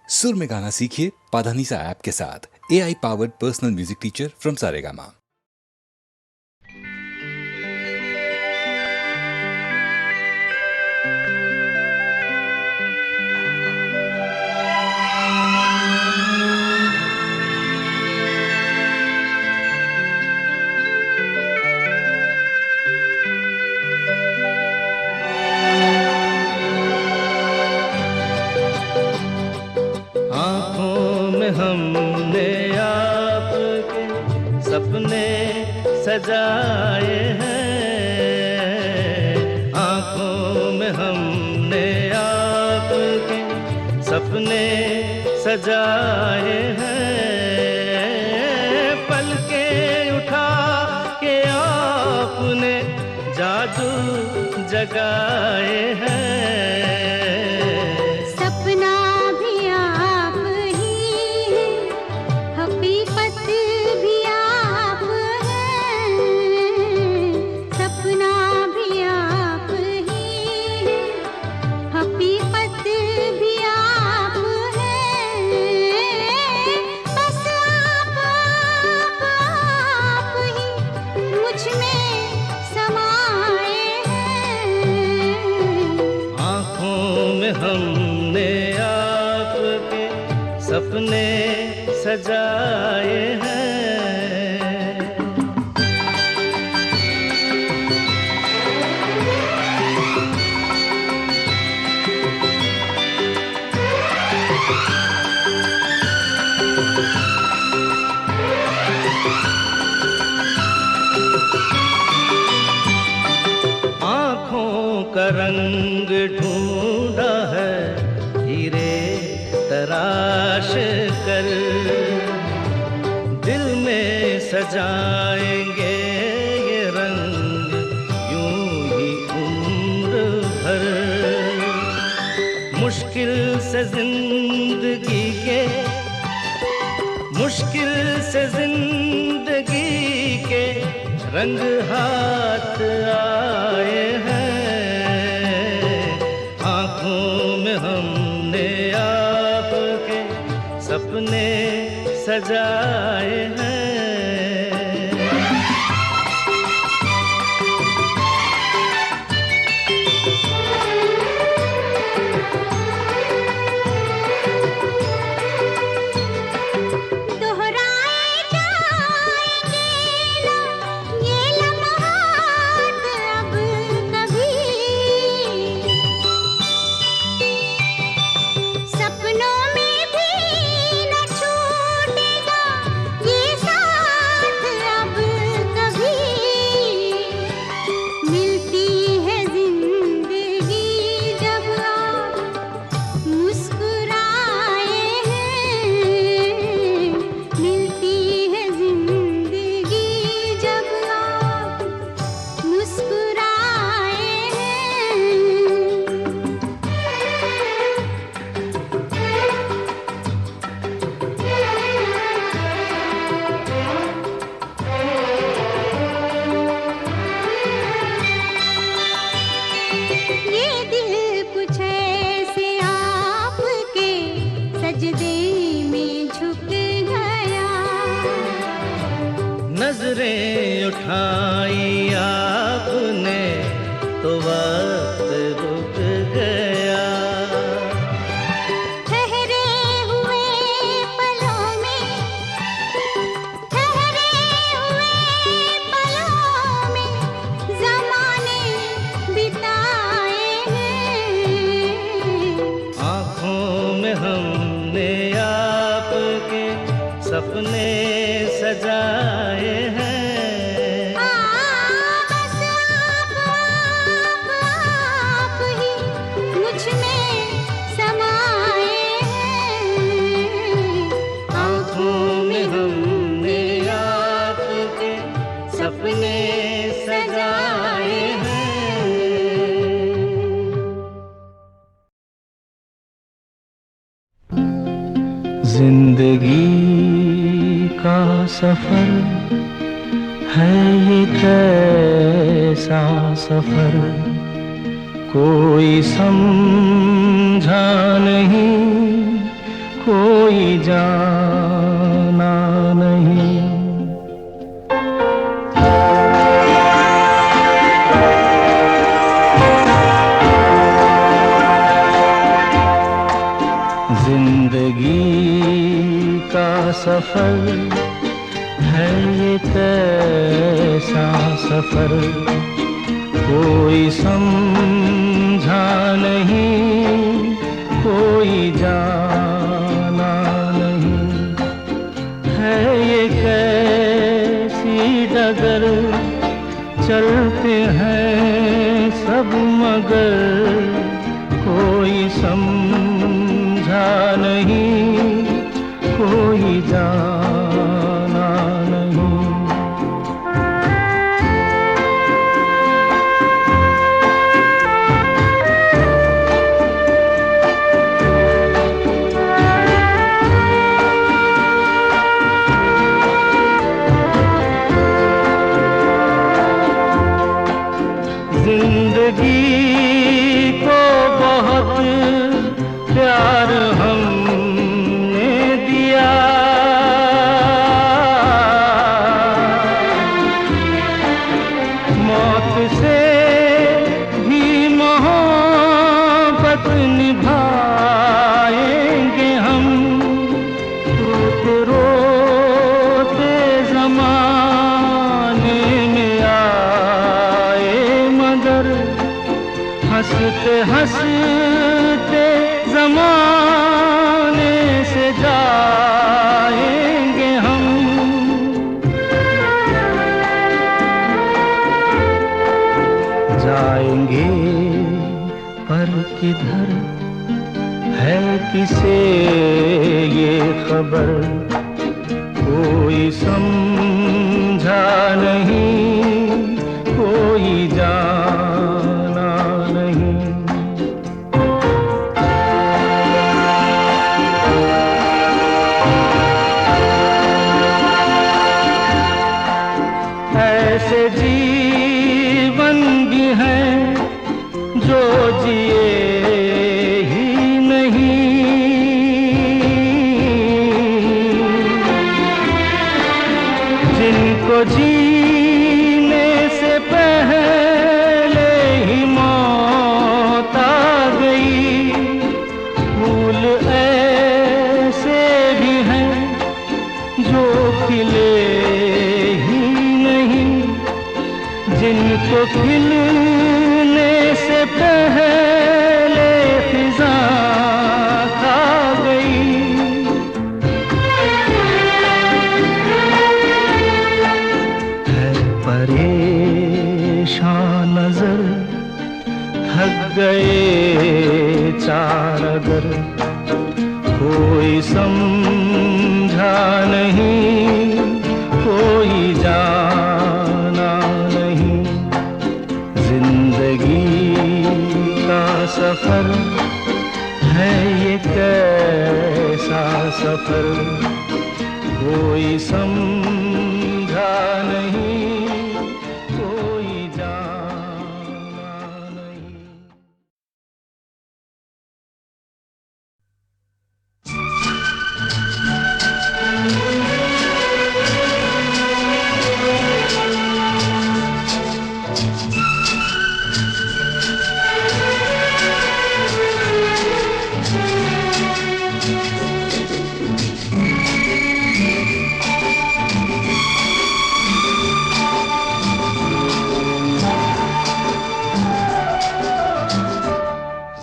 सुर में गाना सीखिए पाधानीसा ऐप के साथ। AI powered personal music teacher from Saregama. हमने आपके सपने सजाए हैं, आँखों में हमने आपके सपने सजाए हैं, पलकें उठा के आपने जादू जगाए हैं। हमने आपके सपने सजाए हैं। आँखों का रंग ढूंढा है हीरे तराश कर, दिल में सजाएंगे ये रंग यूं ही उम्र भर। मुश्किल से जिंदगी के रंग हाथ आए हैं, आँखों में हमने आपके सपने सजाए हैं। नजरें उठाई आपने तो वक्त रुक गया, ठहरे हुए पलों में ज़माने बिताए हैं। आँखों में हमने आपके सपने सजाए हैं। सपने सजाए हैं। जिंदगी का सफर है ये कैसा सफर, कोई समझा नहीं कोई जाना नहीं। जिंदगी का सफर है ये कैसा सफर, कोई समझा नहीं, कोई जाना नहीं। है ये कैसी डगर, चलते हैं सब मगर कोई समझा नहीं, कोई जाना नहीं। जिंदगी को बहुत प्यार हमने दिया, मौत से भी मोहब्बत निभाएंगे हम। रोते रोते ज़माने में आए मगर हंसते हंसते ज़माने से जाएंगे हम। जाएंगे पर किधर है किसे ये खबर, कोई समझा नहीं, कोई जाना नहीं। ऐसे जीवन भी हैं जो जिए ही नहीं, जिनको जीने से पहले ही मौत आ गई। फूल ऐसे भी हैं जो खिले ही नहीं, जिनको खिलने से पहले फिजा खा गई। है परेशान नजर, थक गए चार अगर, कोई समझा नहीं, कोई जाना नहीं। जिंदगी का सफर है ये कैसा सफर, कोई समझा नहीं, कोई जाना नहीं।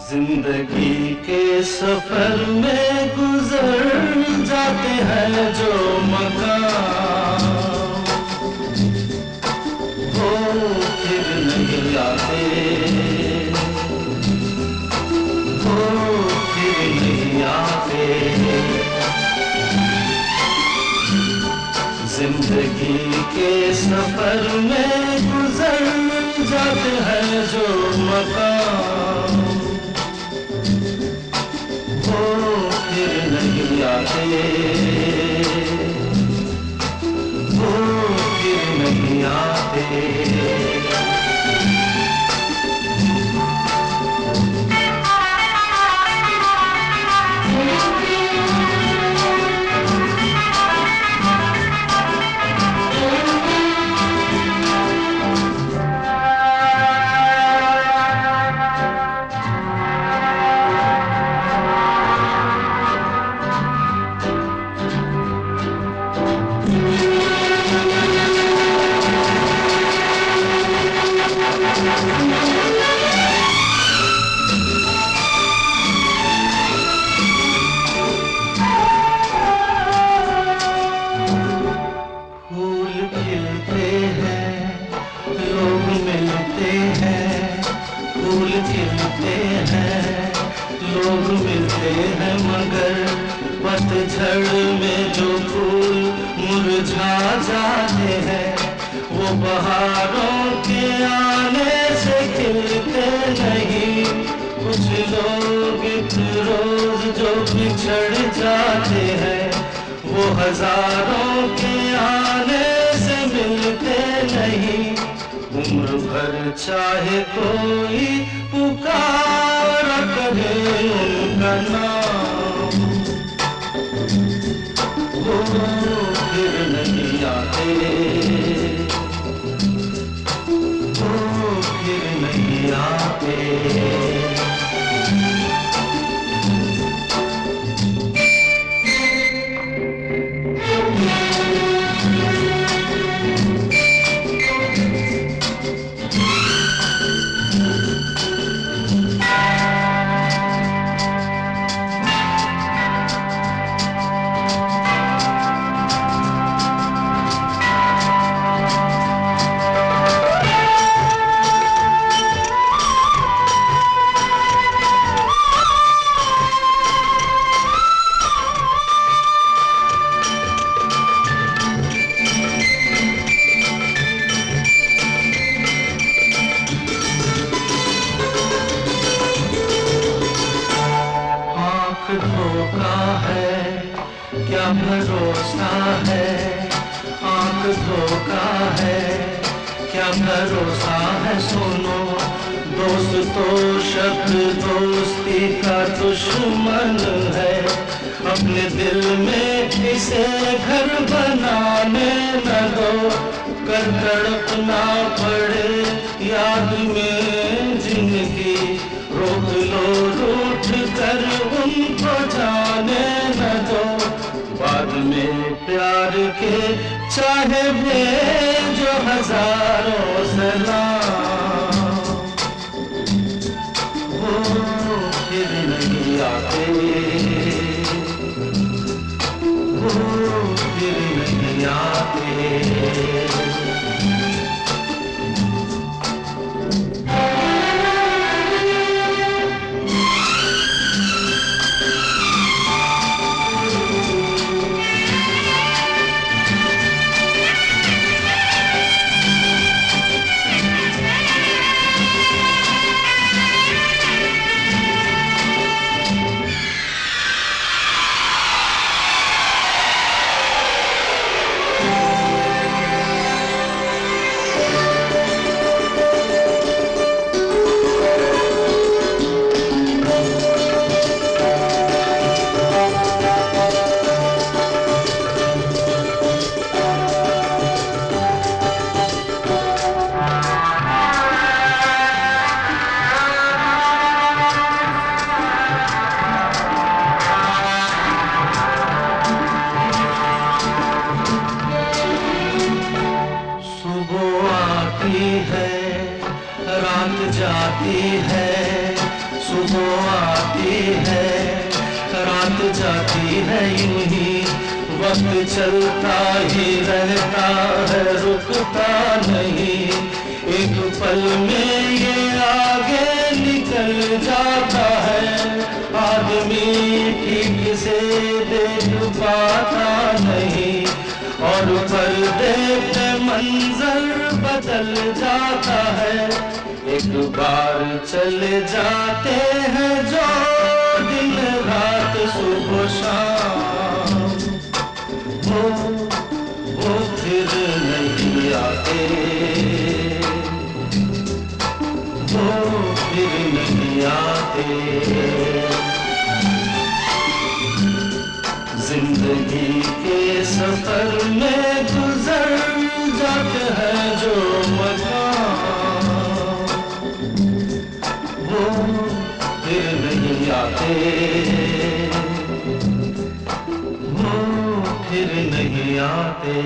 जिंदगी के सफर में गुजर जाते हैं जो मकाम, वो फिर नहीं आते, वो फिर नहीं आते। जिंदगी के सफर में गुजर जाते हैं जो मकाम, वो फिर नहीं आते, वो फिर नहीं आते। पतझड़ में जो फूल मुरझा जाते हैं वो बहारों के आने से खिलते नहीं। कुछ लोग एक रोज जो बिछड़ जाते हैं वो हजारों के आने से मिलते नहीं। उम्र भर चाहे कोई पुकारा करे उनका नाम, वो फिर नहीं आते, वो फिर नहीं आते। धोखा है क्या भरोसा है, आंख धोखा है क्या भरोसा है। सुनो दोस्त तो शब्द दोस्ती का दुश्मन है, अपने दिल में इसे घर बनाने न दो। कर तड़पना पड़े याद में जिंदगी, रोक लो रूठ कर उनको जाने न दो। बाद में प्यार के चाहे भेजो हजारों सलाम, वो फिर नहीं आते, वो फिर नहीं आते। जाती है, सुबह आती है, रात जाती है, यूं ही वक्त चलता ही रहता है, रुकता नहीं। एक पल में ये आगे निकल जाता है, आदमी ठीक से देख पाता नहीं, और पर्दे पे मंजर बदल जाता है। एक बार चले जाते हैं जो दिन रात सुबह शाम, वो फिर नहीं आते, वो फिर नहीं आते। जिंदगी के सफर में गुजर जाते हैं जो मकाम, वो फिर नहीं आते, वो फिर नहीं आते।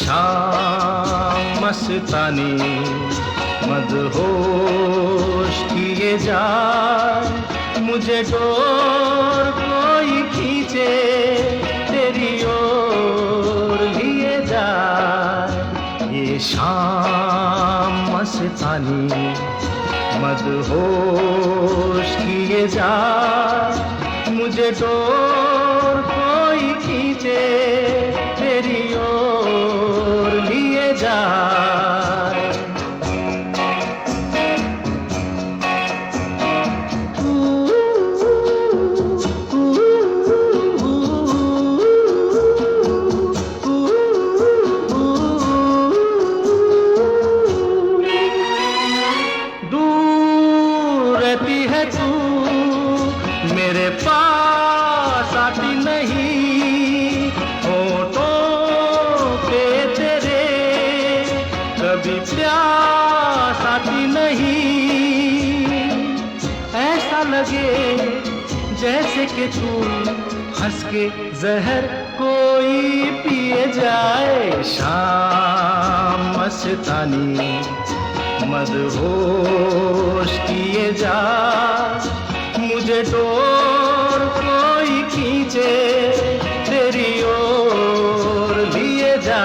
शाम मस्तानी मदहोश किए जाए, मुझे डोर कोई खींचे तेरी ओर लिए जाए। ये शाम मस्तानी मदहोश किए जाए, मुझे डोर कोई खींचे तेरी ओर लिए जाए। दूर रहती है तू, मेरे पास आती नहीं, होठों पे तेरे कभी प्यास आती नहीं। ऐसा लगे जैसे कि तू हंस के जहर कोई पिए जाए। शाम मस्तानी मदहोश किए जा, मुझे डोर कोई खींचे तेरी ओर लिए जा।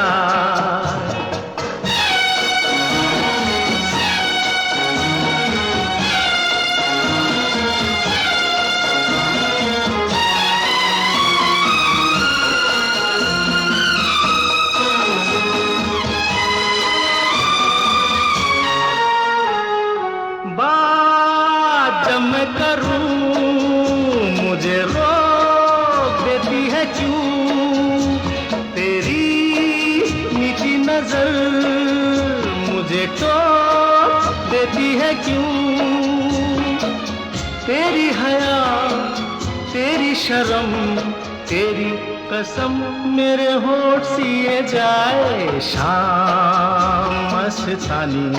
बात जब मैं करूं मुझे रोक देती है क्यों, तेरी मीठी नजर मुझे टोक देती है क्यों। तेरी हया तेरी शर्म तेरी कसम मेरे होठ सिए जाए। शाम मस्तानी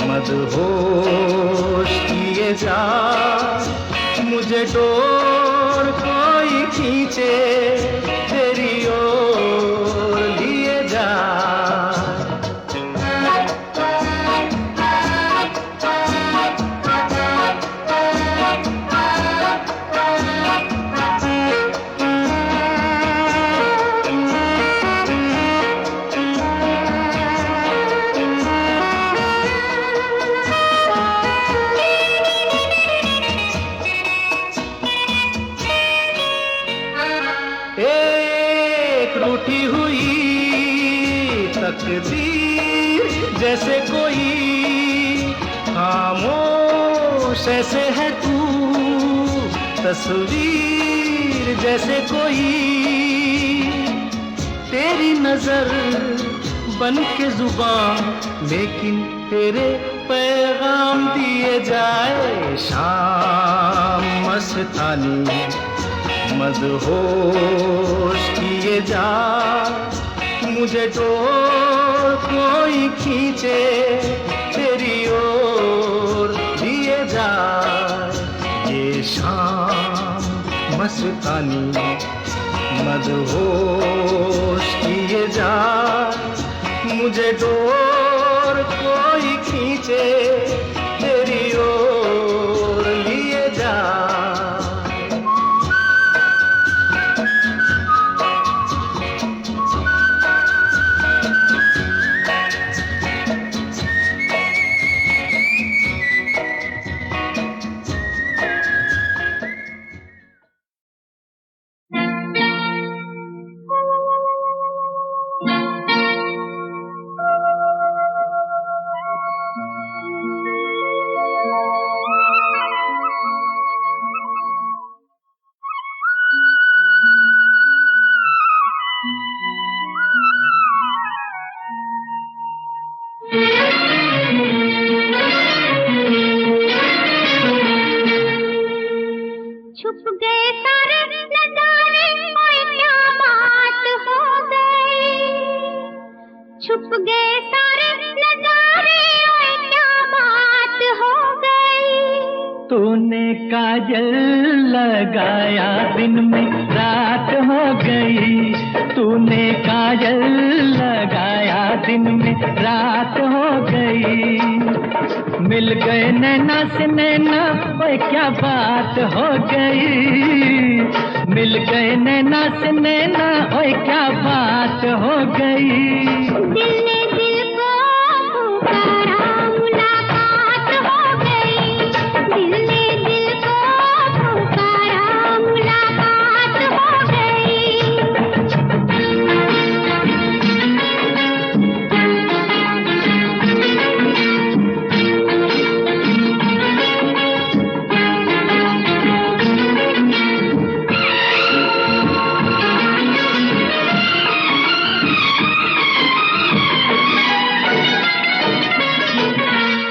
मदहोश किए जा, मुझे डोर कोई खींचे तेरी ओर लिए जा। एक रूठी हुई तकदीर जैसे कोई, खामोश ऐसे है तू तस्वीर जैसे कोई। तेरी नजर बन के जुबान लेकिन तेरे पैगाम दिए जाए। शाम मस्तानी मदहोश किए जा, मुझे डोर कोई खींचे तेरी ओर लिए जा। ये शाम मस्तानी मदहोश किए जा, मुझे डोर कोई खींचे तेरी ओर लिए जा। छुप गए सारे नजारे, ओए क्या बात हो गई। छुप गए सारे नजारे, ओए क्या बात हो गई। तूने काजल लगाया दिन में रात हो गई, तूने काजल लगाया दिन में रात हो गई। मिल गए नैना से नैना, ओए क्या बात हो गई। मिल गए नैना से नैना, ओए क्या बात हो गई। दिल ने दिल को पुकारा, मुलाकात हो गई। दिल ने दिल को पुकारा, मुलाकात हो गई।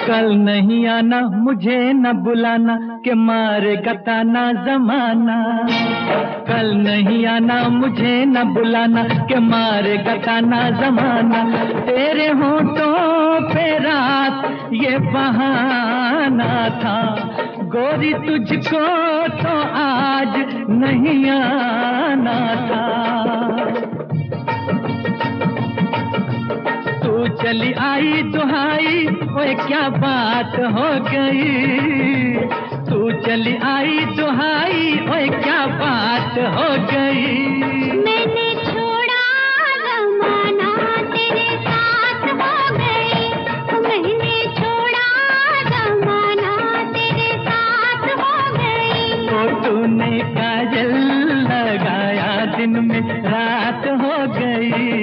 कल नहीं आना, मुझे न बुलाना, के मारे गताना जमाना। कल नहीं आना, मुझे न बुलाना, के मारे गताना जमाना। तेरे होठों पे रात ये बहाना था, गोरी तुझको तो आज नहीं आना था। तू चली आई दुहाई, ओए क्या बात हो गई। तू चली आई दुहाई, ओए क्या बात हो गई। मैंने छोड़ा ज़माना, तेरे साथ हो गई। मैंने छोड़ा ज़माना, तेरे साथ हो गई। तो तूने काजल लगाया, दिन में रात हो गई।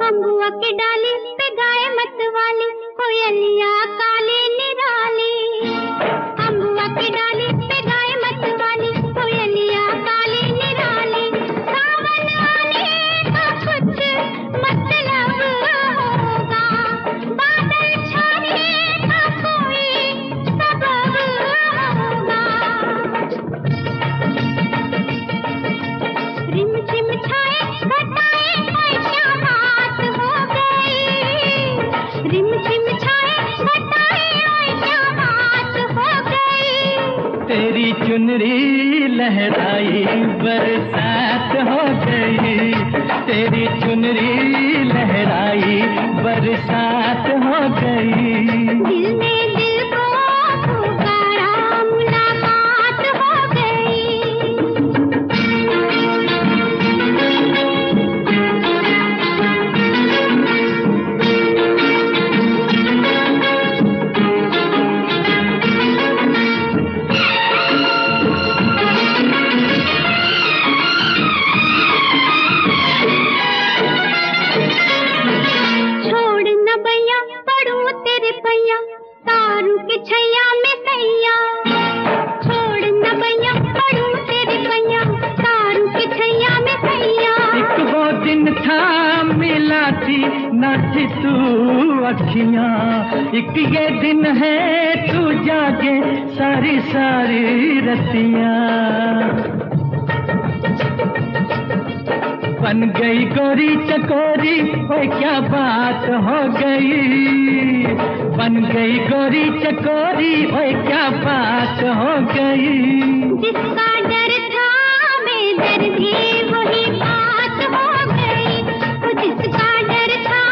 अम्बुआ की डाली पे गाय मत वाली, कोयलिया काली निराली। अम्बुआ की डाली पे गाय मत वाली, कोयलिया काली निराली। सावन आने का कुछ मतलब होगा, बादल छाने का कोई सबब होगा। रिम झिम छाए घटाए, ओए क्या बात हो गई। रिम झिम छाए घटाए, ओए क्या बात हो गई। तेरी चुनरी लहराई, बरसात हो गई। तेरी चुनरी लहराई, बरसात हो गई। दिल ने दिल को पुकारा, मुलाकात हो गई। छोड़ न भैया, पढ़ूं तेरे पैया, तारू के छैया में सैया। छोड़ न भैया, पढ़ूं तेरे पैया, तारू के छैया में सैया। एक वो दिन था मिला थी न थी तू अखियां। एक ये दिन है तू जागे सारी सारी रतियां। बन गई गोरी चकोरी, ओए क्या बात हो गई। बन गई गोरी चकोरी, ओए क्या बात हो गई। जिसका डर था बेदर्दी, वही बात हो गई। वो जिसका डर था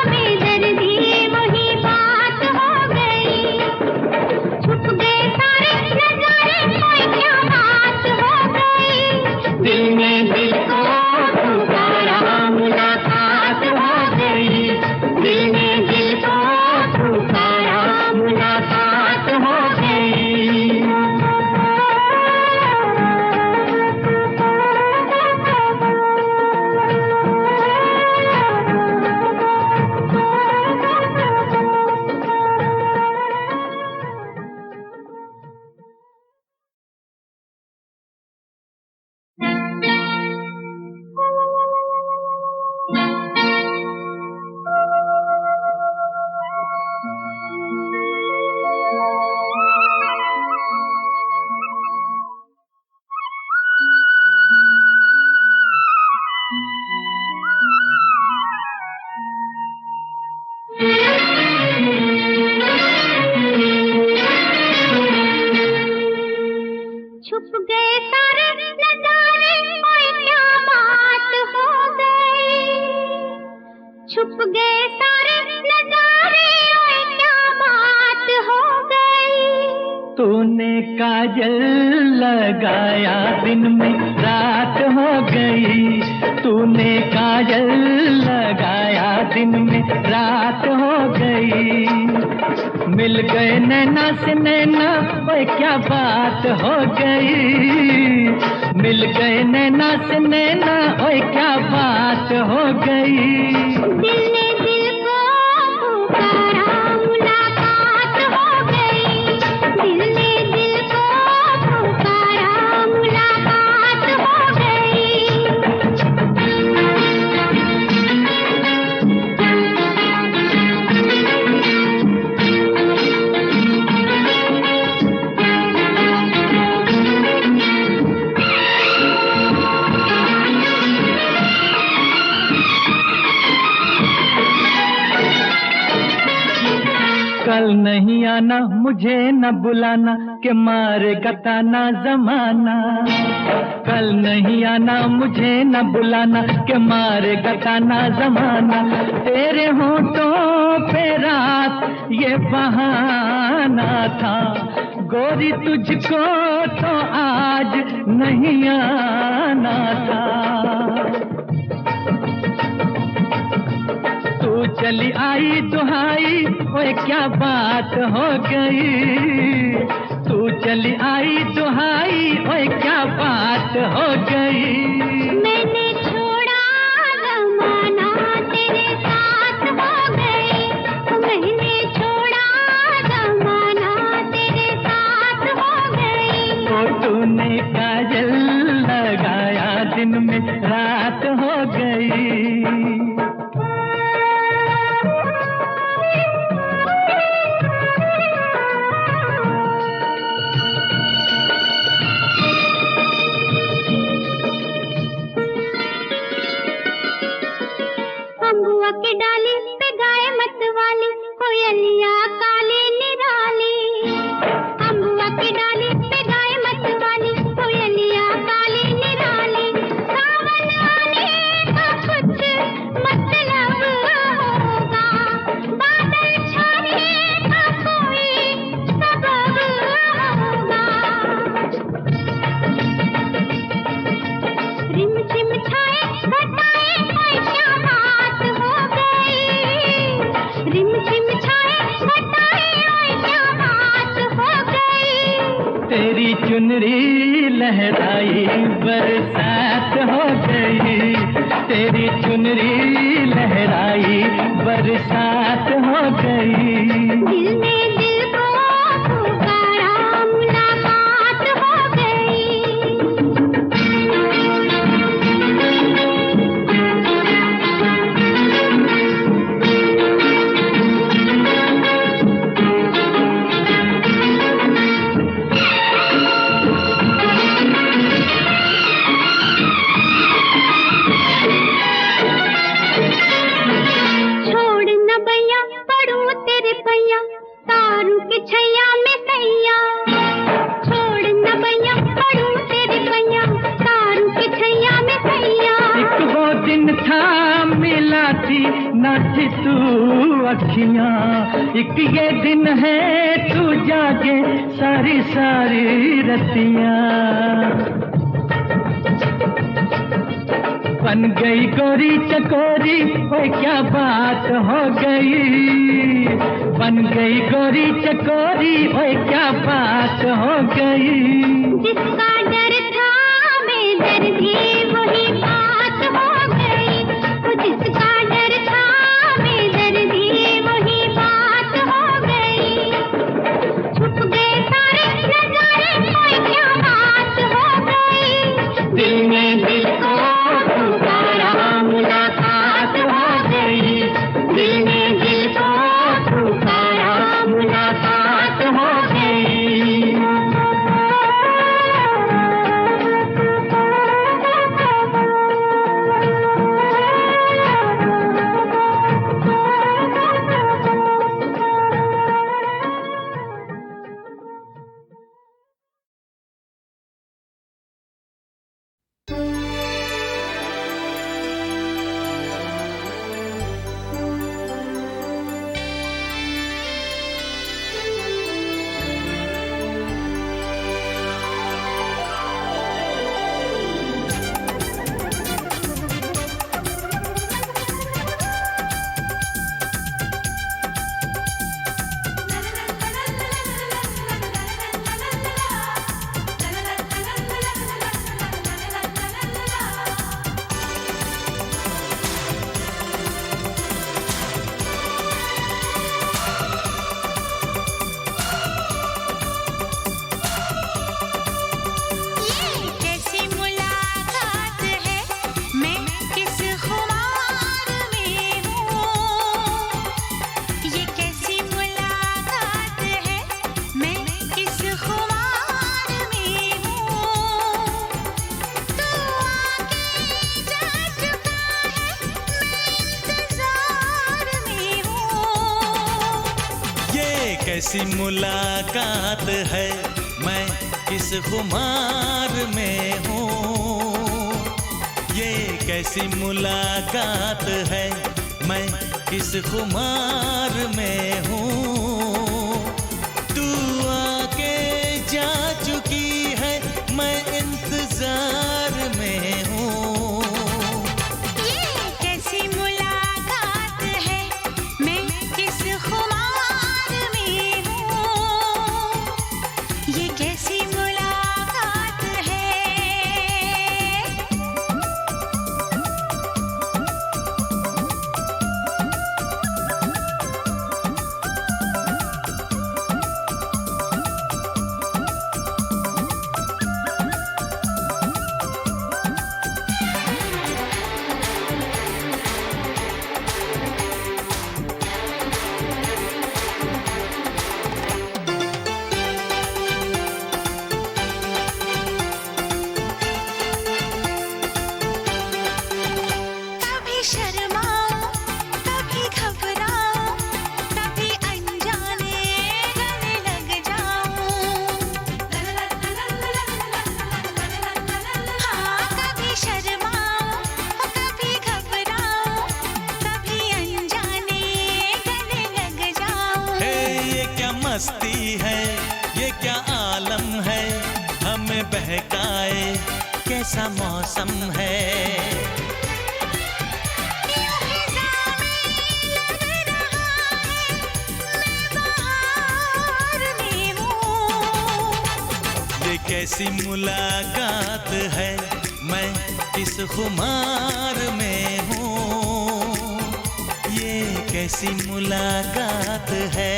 बेदर्दी, वही बात हो गई। छुप गए सारे नजारे, ओए क्या बात हो गई। दिल में दिल को पुकारा, मुलाकात हो गई। दिल में दिल को पुकारा, मुलाकात हो गई। छुप गए सारे नजारे, ओए क्या बात हो गई। तूने काजल लगाया दिन में रात हो गई, तूने काजल लगाया दिन में रात हो गई। मिल गए नैना से नैना, ओए क्या बात हो गई। मिल गए नैना से नैना, ओए क्या बात हो गई। दिल ने दिल को पुकारा, मुलाकात हो गई। दिल ने दिल को पुकारा, मुलाकात हो गई। कल नहीं आना, मुझे न बुलाना, के मारेगा ताना जमाना। कल नहीं आना, मुझे न बुलाना, के मारेगा ताना जमाना। तेरे होठों पे रात ये बहाना था, गोरी तुझको तो आज नहीं आना था। तू चली आई दुहाई, ओए क्या बात हो गई। तू चली आई दुहाई, ओए क्या बात हो गई। मैंने छोड़ा जमाना, तेरे साथ हो गई। मैंने छोड़ा जमाना, तेरे साथ हो गई। तो तूने काजल लगाया दिन में रात हो गई। अम्बुआ की डाली पे गाए मतवाली, कोयलिया काली निराली। अम्बुआ की डाली पे गाए मतवाली, कोयलिया काली निराली। सावन आने का कुछ मतलब होगा, बादल छाने का कोई सबब होगा। रिम झिम छाए घटाए, ओए क्या बात हो गई। रिम झिम छाए घटाए, ओए क्या बात हो गई। तेरी चुनरी लहराई बरसात हो गई। तेरी चुनरी लहराई बरसात हो गई। दिल ने दिल को पुकारा, मुलाकात हो गई। छोड़ न भैया पड़ूं तेरे पैया, तारू के छैया में सैया। छोड़ न भैया पड़ूं तेरे पैया, तारू के छैया में सैया। एक वो दिन था मिला थी न थी तू अखियां, एक ये दिन है तू जागे सारी सारी रतियां। बन गई गोरी चकोरी, ओए क्या बात हो गई। बन गई गोरी चकोरी, ओए क्या बात हो गई। जिसका डर था बेदर्दी, वही बात हो गई। वो जिसका डर था बेदर्दी, वही बात हो गई। छुप गए सारे नजारे, ओए क्या बात हो गई। दिल में दिल को पुकारा, मुलाकात हो गई। दिल में दिल को पुकारा, मुलाकात हो गई। कैसी मुलाकात है, मैं किस खुमार में हूँ। ये कैसी मुलाकात है, मैं किस खुमार में हूँ। तू आके जा चुकी है, मैं इंतजार में हूँ। ये कैसी मुलाकात है, मैं किस खुमार में हूँ। ये कैसी मुलाकात है। कभी शर्माऊं, कभी घबराऊं, कभी अनजाने गले लग जाऊं। हाँ, कभी शर्माऊं, कभी घबराऊं, कभी अनजाने गले लग जाऊं। हे ये क्या मस्ती है, ये क्या आलम है, हमें बहकाए कैसा मौसम है। यूं हिज़ा में लग रहा है, मैं बहार में हूँ। ये कैसी मुलाकात है, मैं किस खुमार में हूँ। ये कैसी मुलाकात है।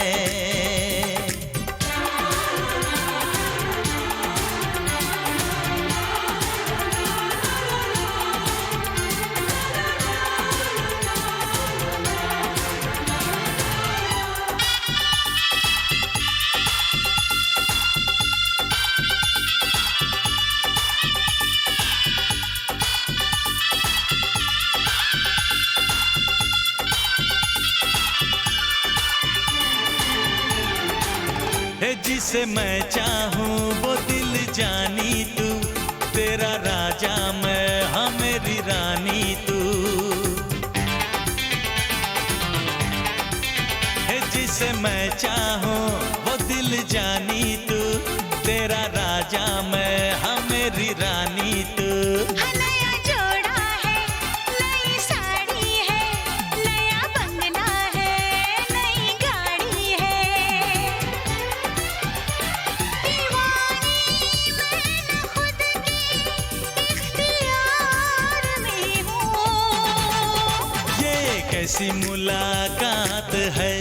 है जिसे मैं चाहूं वो दिल जानी तू, तेरा राजा मैं हाँ मेरी रानी तू। है जिसे मैं चाहूं वो दिल जानी तू, तेरा राजा मैं हाँ मेरी रानी तू। हाँ, नया जोड़ा है, नई साड़ी है, नया बंगला है, नई गाड़ी है। दीवानी मैं न खुद की इख्तियार में हूँ। ये कैसी मुलाकात है,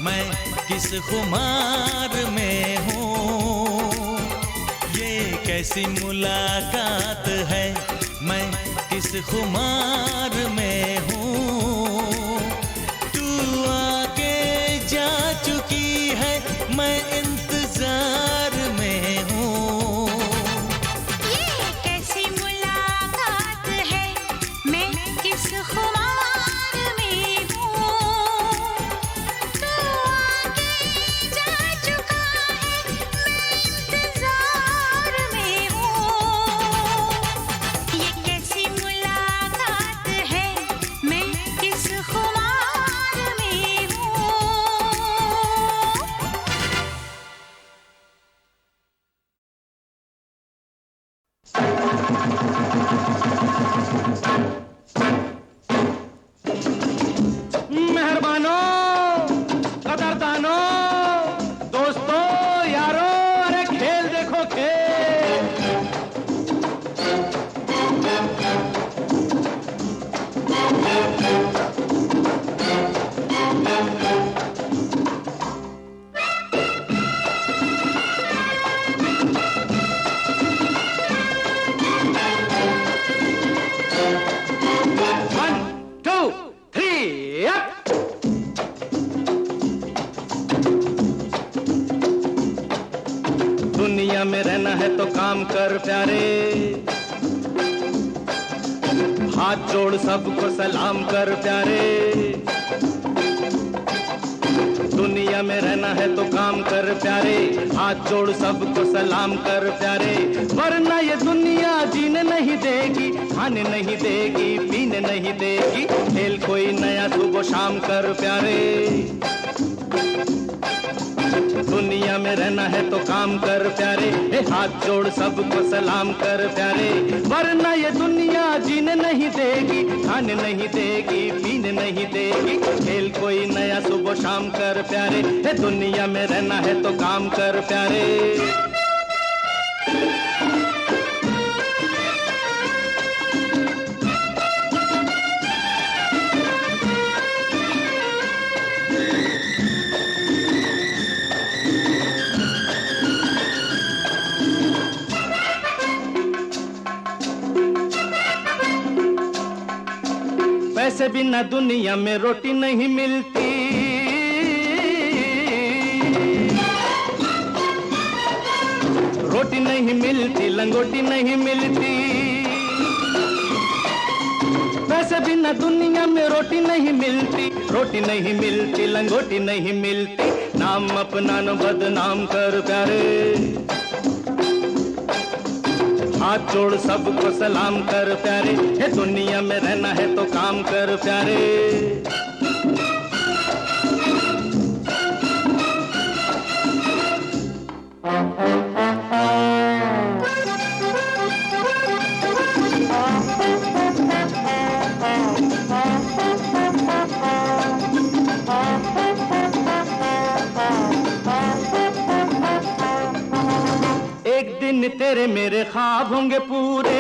मैं किस खुमार में हूँ। ये कैसी मुलाकात है, मैं किस खुमार में हूँ। तू आके जा चुकी है, मैं इंतजार में हूँ। ये कैसी मुलाकात है, मैं किस खुमार में हूँ। तू आके जा चुका है, मैं इंतजार में हूँ। ये कैसी मुलाकात है, मैं किस खुमार में हूँ। मेहरबानों, कदरदानों, दोस्तों, यारों, अरे खेल देखो खेल। One, two, three, up! दुनिया में रहना है तो काम कर प्यारे, हाथ जोड़ सबको सलाम कर प्यारे। दुनिया में रहना है तो काम कर प्यारे, हाथ जोड़ सबको सलाम कर प्यारे, वरना ये दुनिया जीने नहीं देगी, खाने नहीं देगी, पीने नहीं देगी, खेल कोई नया सुबह शाम कर प्यारे। दुनिया में रहना है तो काम कर प्यारे, हाथ जोड़ सबको सलाम कर प्यारे, वरना ये दुनिया जीने नहीं देगी, खाने नहीं देगी, पीने नहीं देगी, खेल कोई नया सुबह शाम कर प्यारे। दुनिया में रहना है तो काम कर प्यारे। पैसे बिना दुनिया में रोटी नहीं मिलती, रोटी नहीं मिलती, लंगोटी नहीं मिलती। पैसे बिना दुनिया में रोटी नहीं मिलती, रोटी नहीं मिलती, लंगोटी नहीं मिलती, नाम अपना न बदनाम कर प्यारे। हाथ जोड़ सबको सलाम कर प्यारे, दुनिया में रहना है तो काम कर प्यारे। एक दिन तेरे मेरे ख्वाब होंगे पूरे,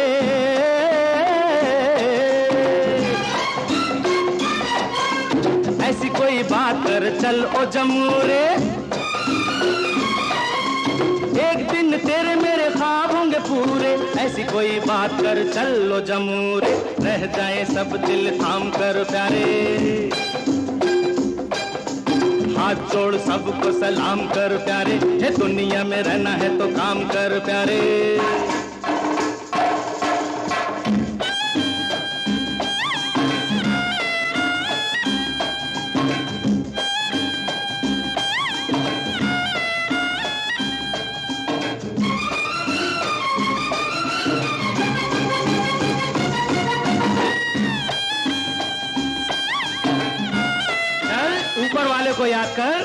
ऐसी कोई बात कर चल ओ जमूरे। एक दिन तेरे मेरे ख्वाब होंगे पूरे, ऐसी कोई बात कर चल ओ जमूरे, रह जाए सब दिल थाम कर प्यारे। हाथ जोड़ सबको सलाम कर प्यारे, दुनिया में रहना है तो काम कर प्यारे। ऊपर वाले को याद कर,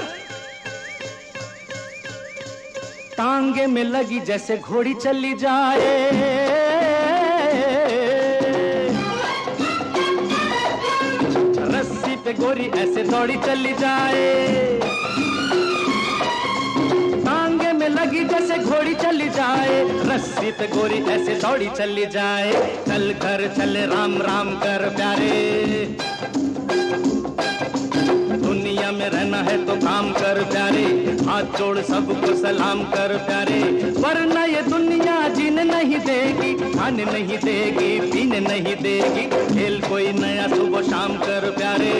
टांगे में लगी जैसे घोड़ी चली जाए, रस्सी पे गोरी ऐसे दौड़ी चली जाए। टांगे में लगी जैसे घोड़ी चली जाए, रस्सी पे गोरी ऐसे दौड़ी चली जाए, चल घर चले राम राम कर प्यारे। दुनिया में रहना है तो काम कर प्यारे, हाथ जोड़ सबको सलाम कर प्यारे, वरना ये दुनिया जीने नहीं देगी, खाने नहीं देगी, पीने नहीं देगी, खेल कोई नया सुबह शाम कर प्यारे।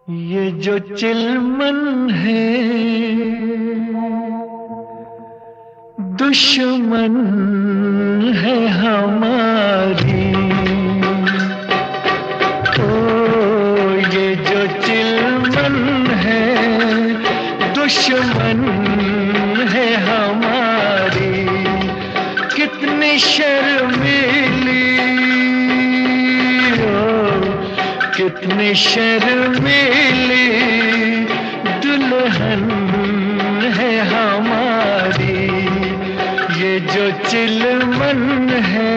ये जो चिलमन है दुश्मन है हमारी, ओ ये जो चिलमन है दुश्मन है हमारी, कितनी शर्मीली, कितनी शर्मीली दुल्हन है हमारी, ये जो चिलमन है।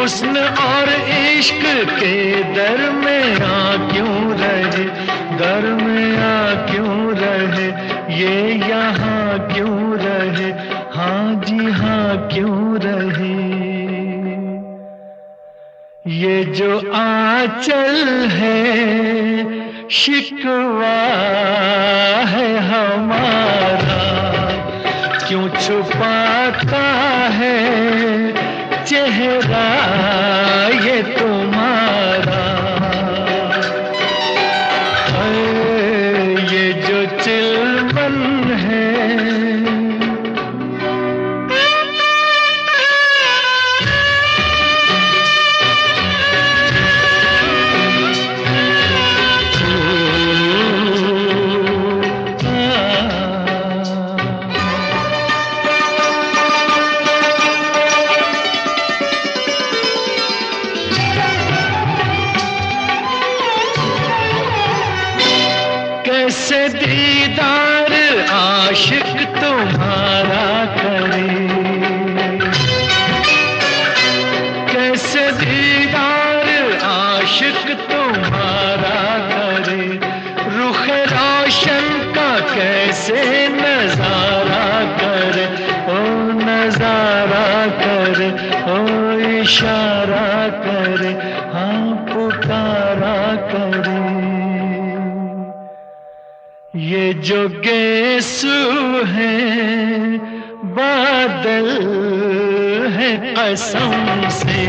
हुस्न और इश्क के दरमियां क्यों रहे, दरमियां क्यों रहे, ये यहाँ क्यों रहे, हाँ जी हाँ क्यों रहे। ये जो आंचल है शिकवा है हमारा, क्यों छुपाता है चेहरा ये तुम्हारा। ये जो चिलमन है कैसे दीदार आशिक तुम्हारा करे, कैसे दीदार आशिक तुम्हारा करे, रुख रोशन का कैसे नजारा करे, ओ नजारा करे, ओ इशारा करे, हाँ पुकारा करे। ये जो गेसू है बादल है कसम से,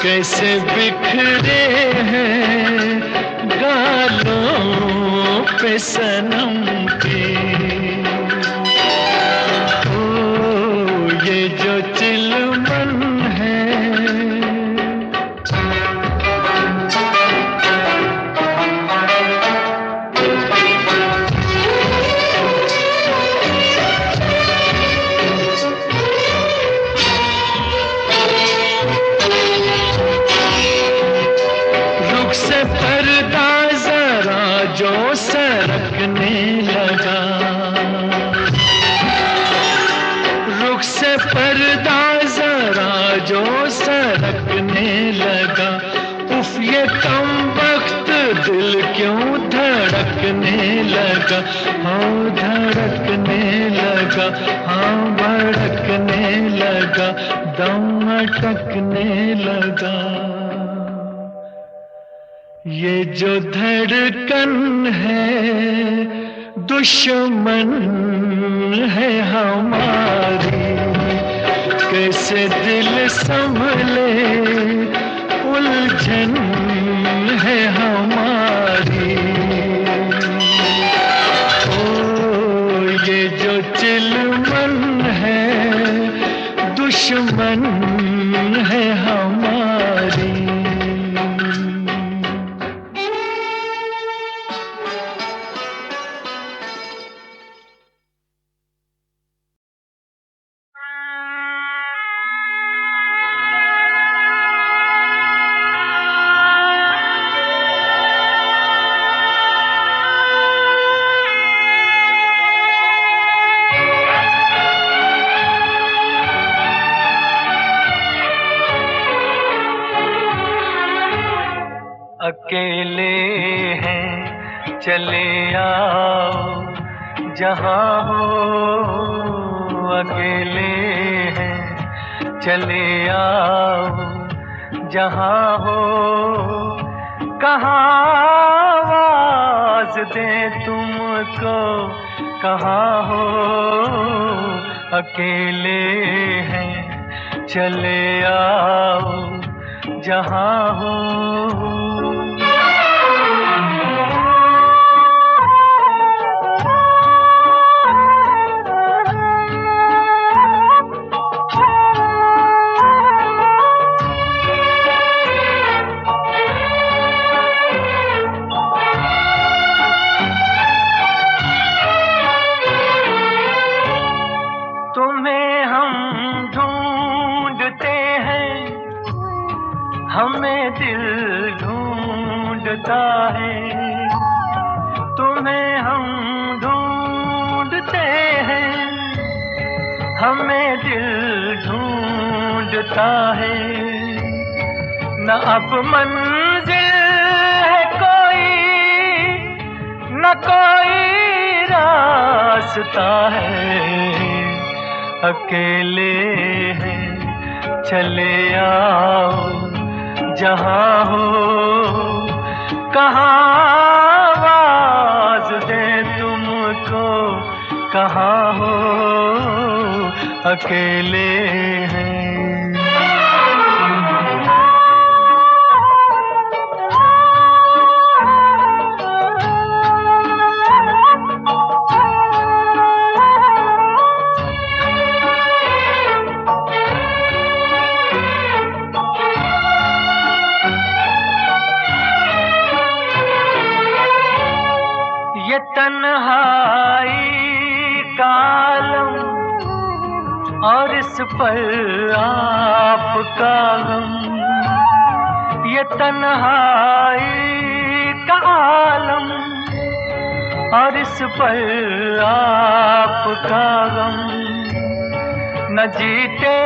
कैसे बिखरे हैं गालों पे सनम के। ओ ये जो चिलमन है पर्दा जरा जो सरकने लगा, रुख से पर्दा जरा जो सरकने लगा, उफ ये कम वक्त दिल क्यों धड़कने लगा, हाँ धड़कने लगा, हाँ भड़कने लगा, दम अटकने लगा। ये जो धड़कन है दुश्मन है हमारी, कैसे दिल संभले उलझन है हमारी। ओ ये जो चिलमन है दुश्मन है हमारी। अकेले हैं चले आओ जहाँ हो, अकेले हैं चले आओ जहाँ हो, कहाँ आवाज़ दें तुमको कहाँ हो, अकेले हैं चले आओ जहाँ हो। हमें दिल ढूंढता है, तुम्हें हम ढूंढते हैं, हमें दिल ढूंढता है। न अब मंजिल है कोई, न कोई रास्ता है, अकेले हैं चले आओ जहाँ हो, कहाँ आवाज दे तुमको, कहाँ हो, अकेले हैं। ये तन्हाई का आलम और इस पर आपका गम, ये तन्हाई का आलम और इस पर आपका गम, न जीते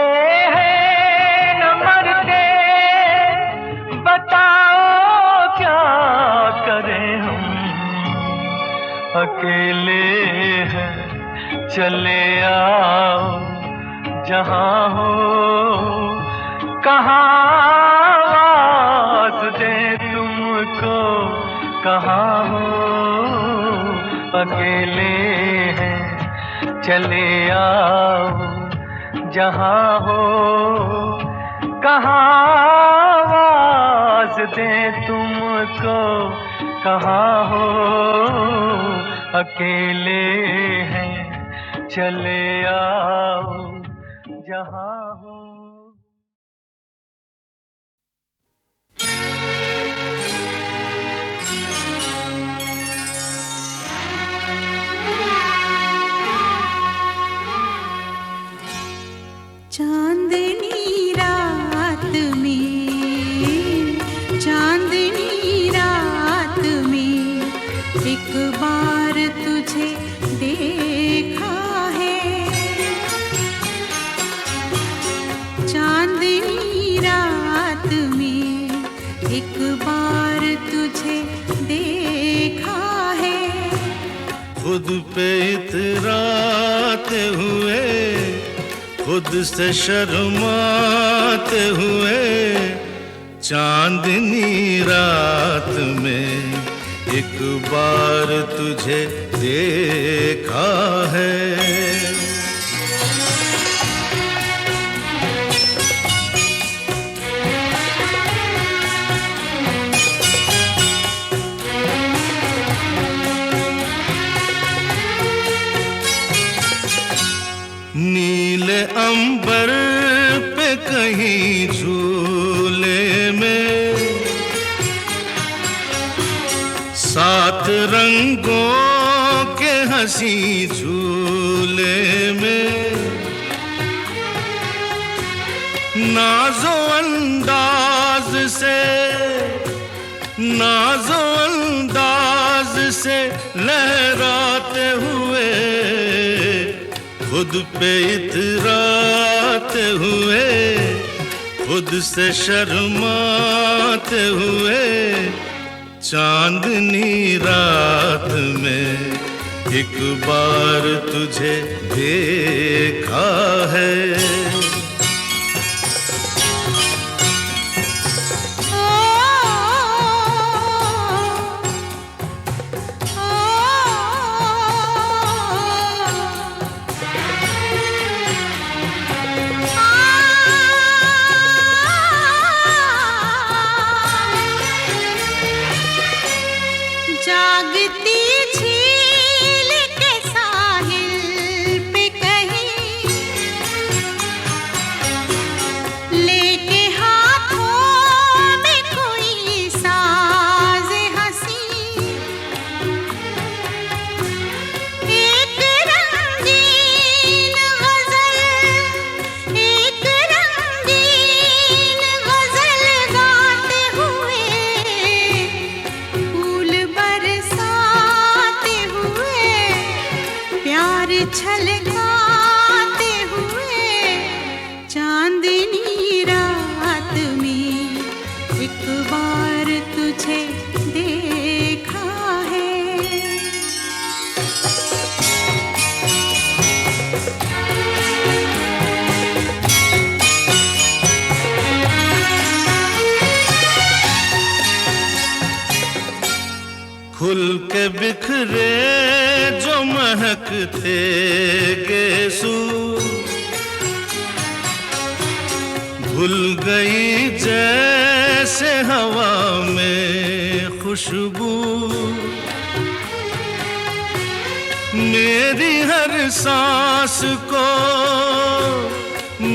हैं न मरते, बताओ क्या करें हम, अकेले हैं चले आओ जहाँ हो, कहाँ आवाज दे तुमको, कहाँ हो, अकेले हैं चले आओ जहाँ हो, कहाँ आवाज दे तुमको, कहाँ हो, अकेले हैं चले आओ जहाँ हो। चांदनी रात में, चांदनी रात में एक बार तुझे देखा है, चांदनी रात में एक बार तुझे देखा है, खुद पे इतराते हुए, खुद से शर्माते हुए, चांदनी रात में एक बार तुझे देखा है। नीले अंबर पे कहीं झूले में, सात रंगों के हंसी झूले में, नाज़ो अंदाज से, नाज़ो अंदाज से लहराते हुए, खुद पे इतराते हुए, खुद से शर्माते हुए, चांदनी रात में एक बार तुझे देखा है। जागती झील के साहिल पे कहीं, लेके हाथों में कोई साज हंसी, एक रंगीन गजल, एक रंगीन गजल गाते हुए, फूल बरसाते हुए, प्यार छलकाते हुए, चांदनी रात में के बिखरे जो महकते गेसू, भूल गई जैसे हवा में खुशबू। मेरी हर सांस को,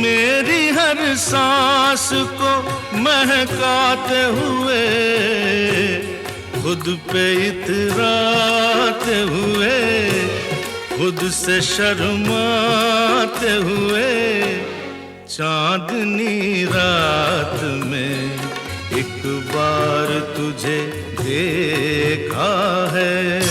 मेरी हर सांस को महकाते हुए, खुद पे इतराते हुए, खुद से शर्माते हुए, चांदनी रात में एक बार तुझे देखा है।